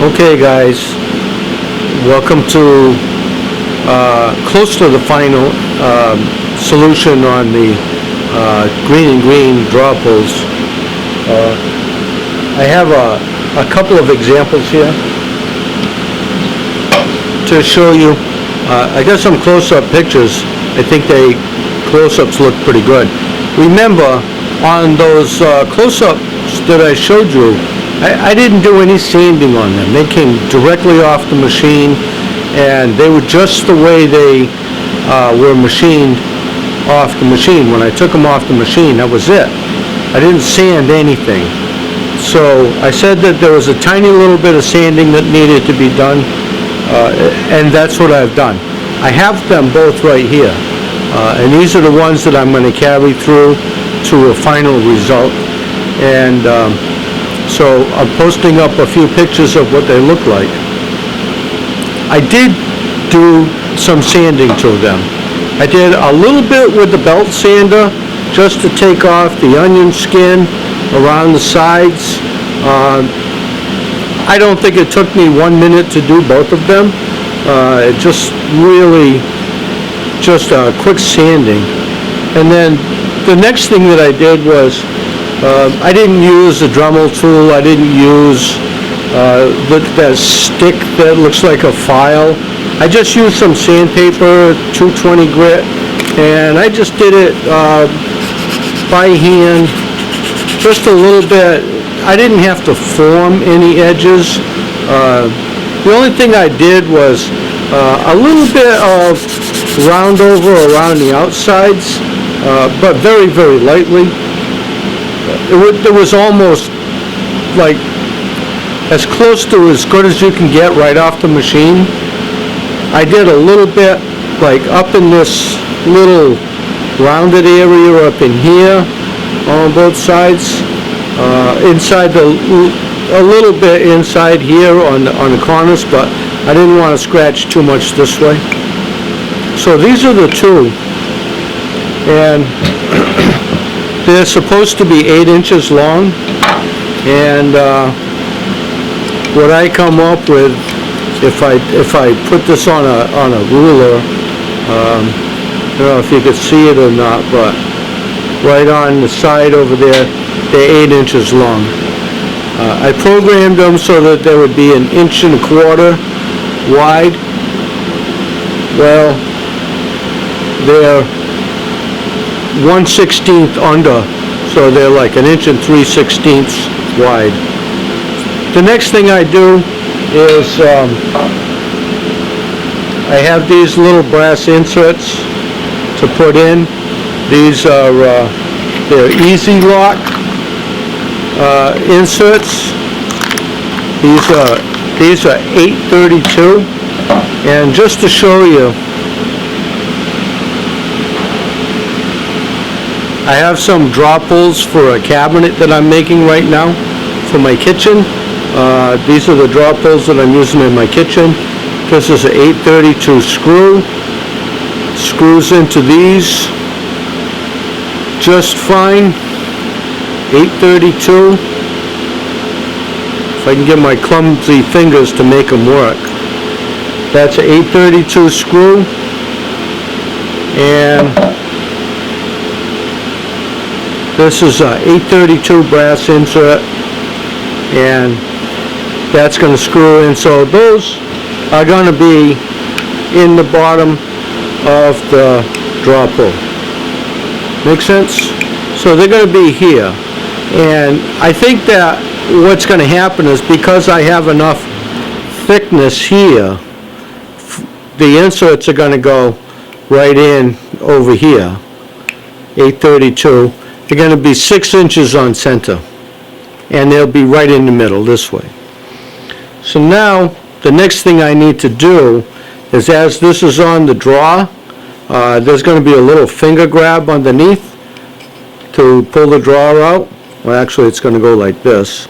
Okay guys, welcome to close to the final solution on the Greene and Greene draw pulls. I have a couple of examples here to show you. I got some close-up pictures. I think the close-ups look pretty good. Remember, on those close-ups that I showed you, I didn't do any sanding on them. They came directly off the machine, and they were just the way they were machined off the machine. When I took them off the machine, that was it. I didn't sand anything. So I said that there was a tiny little bit of sanding that needed to be done, and that's what I've done. I have them both right here, and these are the ones that I'm going to carry through to a final result. And so I'm posting up a few pictures of what they look like. I did do some sanding to them. I did a little bit with the belt sander just to take off the onion skin around the sides. I don't think it took me 1 minute to do both of them. It just really just a quick sanding. And then the next thing that I did was I didn't use a Dremel tool. I didn't use that stick that looks like a file. I just used some sandpaper, 220 grit, and I just did it by hand, just a little bit. I didn't have to form any edges. The only thing I did was a little bit of round over around the outsides, but very, very lightly. It was almost like as close to as good as you can get right off the machine. I did a little bit like up in this little rounded area up in here on both sides, inside a little bit inside here on the corners, but I didn't want to scratch too much this way. So these are the two, and they're supposed to be 8 inches long, and what I come up with, if I put this on a ruler, I don't know if you could see it or not, but right on the side over there, they're 8 inches long. I programmed them so that they would be 1.25 inches wide. Well, they're 1/16 under, so they're like 1 3/16 wide. The next thing I do is I have these little brass inserts to put in. These are they're easy lock inserts. These are 832, and just to show you, I have some draw pulls for a cabinet that I'm making right now for my kitchen. These are the draw pulls that I'm using in my kitchen. This is an 832 screw. Screws into these just fine. 832. If I can get my clumsy fingers to make them work. That's an 832 screw. And this is a 832 brass insert, and that's going to screw in. So those are going to be in the bottom of the draw pull. Make sense? So they're going to be here. And I think that what's going to happen is, because I have enough thickness here, the inserts are going to go right in over here. 832. They're going to be 6 inches on center, and they'll be right in the middle this way. So now the next thing I need to do is, as this is on the draw, there's going to be a little finger grab underneath to pull the drawer out. Well, actually it's going to go like this.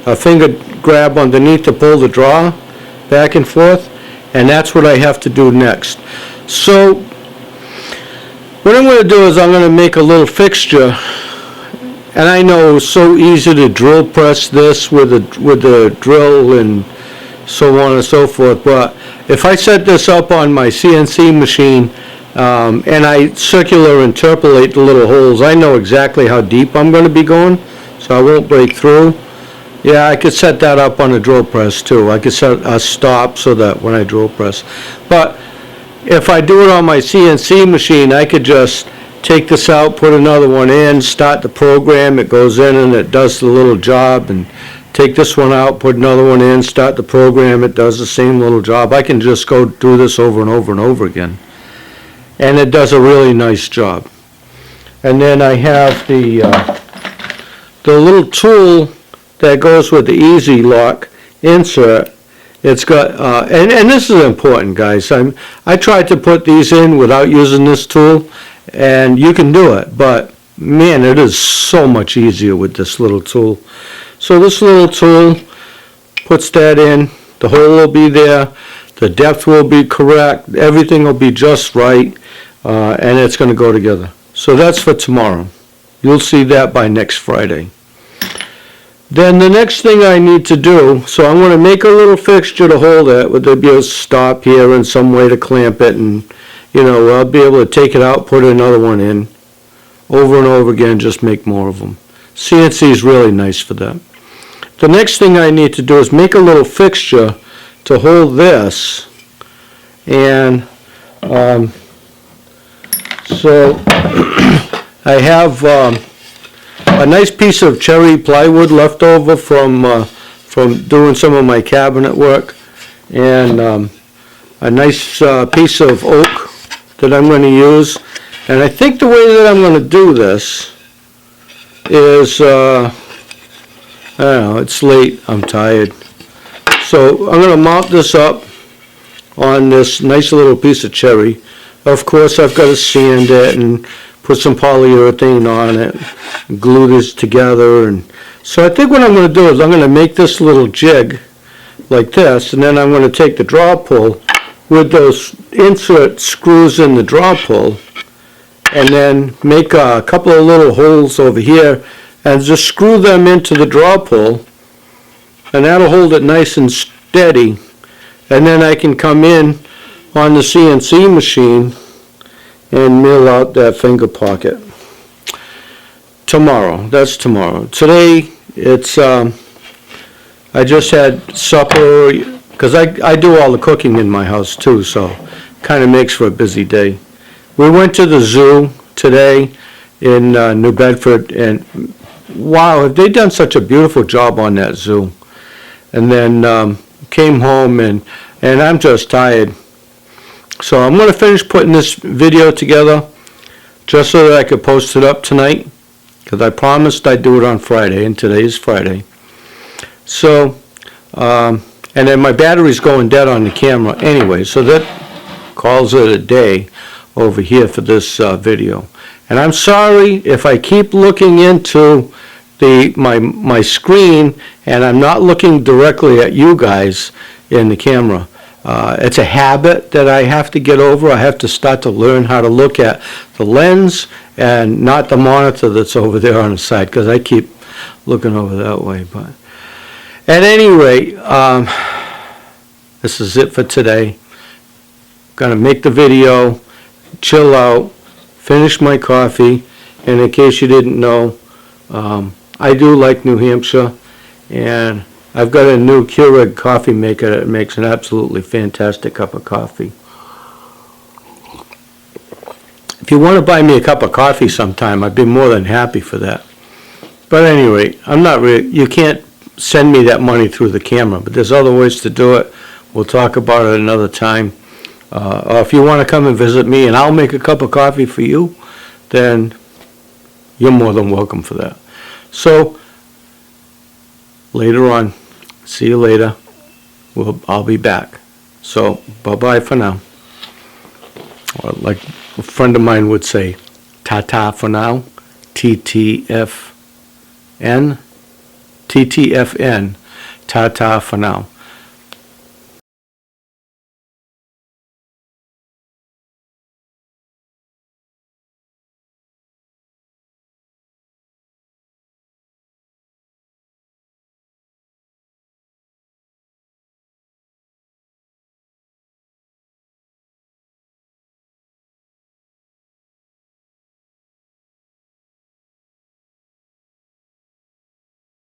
A finger grab underneath to pull the drawer back and forth, and that's what I have to do next. So what I'm going to do is I'm going to make a little fixture. And I know it's so easy to drill press this with a drill and so on and so forth. But if I set this up on my CNC machine, and I circular interpolate the little holes, I know exactly how deep I'm going to be going, so I won't break through. Yeah, I could set that up on a drill press too. I could set a stop so that when I drill press. But if I do it on my CNC machine, I could just take this out, put another one in, start the program, it goes in and it does the little job, and take this one out, put another one in, start the program, it does the same little job. I can just go do this over and over and over again. And it does a really nice job. And then I have the little tool that goes with the Easy Lock insert. It's got, and this is important, guys. I tried to put these in without using this tool, and you can do it, but man, it is so much easier with this little tool. So this little tool puts that in, the hole will be there, the depth will be correct, everything will be just right, and it's going to go together. So that's for tomorrow. You'll see that by next Friday. Then the next thing I need to do, so I'm going to make a little fixture to hold it, with there be a stop here and some way to clamp it, and I'll be able to take it out, put another one in, over and over again, just make more of them. CNC is really nice for that. The next thing I need to do is make a little fixture to hold this, and so I have a nice piece of cherry plywood left over from doing some of my cabinet work, and a nice piece of oak that I'm going to use. And I think the way that I'm going to do this is, I don't know, it's late, I'm tired. So I'm going to mount this up on this nice little piece of cherry. Of course, I've got to sand it and put some polyurethane on it, and glue this together. And so I think what I'm going to do is I'm going to make this little jig like this, and then I'm going to take the draw pull with those insert screws in the draw pull, and then make a couple of little holes over here and just screw them into the draw pull, and that'll hold it nice and steady. And then I can come in on the CNC machine and mill out that finger pocket. Tomorrow, that's tomorrow. Today, it's, I just had supper, because I do all the cooking in my house too, so kind of makes for a busy day. We went to the zoo today in New Bedford, and wow, have they done such a beautiful job on that zoo. And then came home, and I'm just tired. So I'm going to finish putting this video together just so that I could post it up tonight, because I promised I'd do it on Friday, and today is Friday. So, and then my battery's going dead on the camera anyway, so that calls it a day over here for this video. And I'm sorry if I keep looking into my screen and I'm not looking directly at you guys in the camera. It's a habit that I have to get over. I have to start to learn how to look at the lens and not the monitor that's over there on the side, because I keep looking over that way. But at any rate, this is it for today. Gonna make the video, chill out, finish my coffee, and in case you didn't know, I do like New Hampshire, and I've got a new Keurig coffee maker that makes an absolutely fantastic cup of coffee. If you want to buy me a cup of coffee sometime, I'd be more than happy for that. But at any rate, you can't send me that money through the camera, but there's other ways to do it. We'll talk about it another time. Or if you want to come and visit me and I'll make a cup of coffee for you, then you're more than welcome for that. So, later on, see you later. I'll be back. So, bye-bye for now. Or like a friend of mine would say, ta-ta for now, TTFN, ta-ta for now.